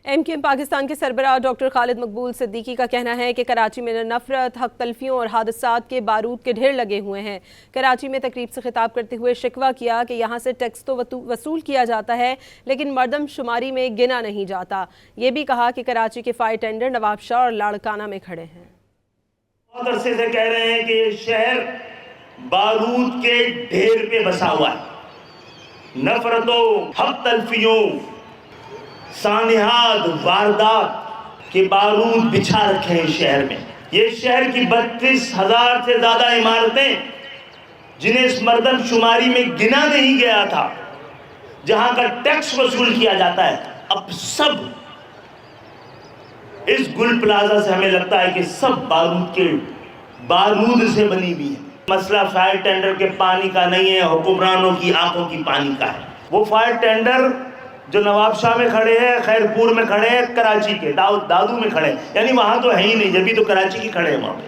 M Q M Pakistan کے سربراہ doctor خالد مقبول صدیقی کا کہنا ہے کہ کراچی میں نفرت، حق تلفیوں اور حادثات کے بارود کے ڈھیر لگے ہوئے ہیں۔ کراچی میں تقریب سے خطاب کرتے ہوئے شکوہ کیا کہ یہاں سے ٹیکس تو وصول کیا جاتا ہے لیکن مردم شماری میں گنا نہیں جاتا۔ یہ بھی کہا کہ کراچی کے فائر ٹینڈر نواب شاہ اور لاڑکانہ میں کھڑے ہیں۔ بہت عرصے سے کہہ رہے ہیں کہ یہ شہر بارود کے ڈھیر پہ بسا ہوا ہے، نفرتوں، حق تلفیوں، سانحات، واردات کے بارود بچھا رکھے ہیں شہر میں۔ یہ شہر کی 32,000 سے زیادہ عمارتیں جنہیں اس مردم شماری میں گنا نہیں گیا تھا، جہاں کا ٹیکس وصول کیا جاتا ہے، اب سب اس گل پلازا سے ہمیں لگتا ہے کہ سب بارود سے بنی ہوئی ہے۔ مسئلہ فائر ٹینڈر کے پانی کا نہیں ہے، حکمرانوں کی آنکھوں کی پانی کا ہے۔ وہ فائر ٹینڈر جو نواب شاہ میں کھڑے ہیں، خیرپور میں کھڑے ہیں، کراچی کے دادو میں کھڑے ہیں، یعنی وہاں تو ہے ہی نہیں، جبھی تو کراچی کی کھڑے ہیں وہاں پہ۔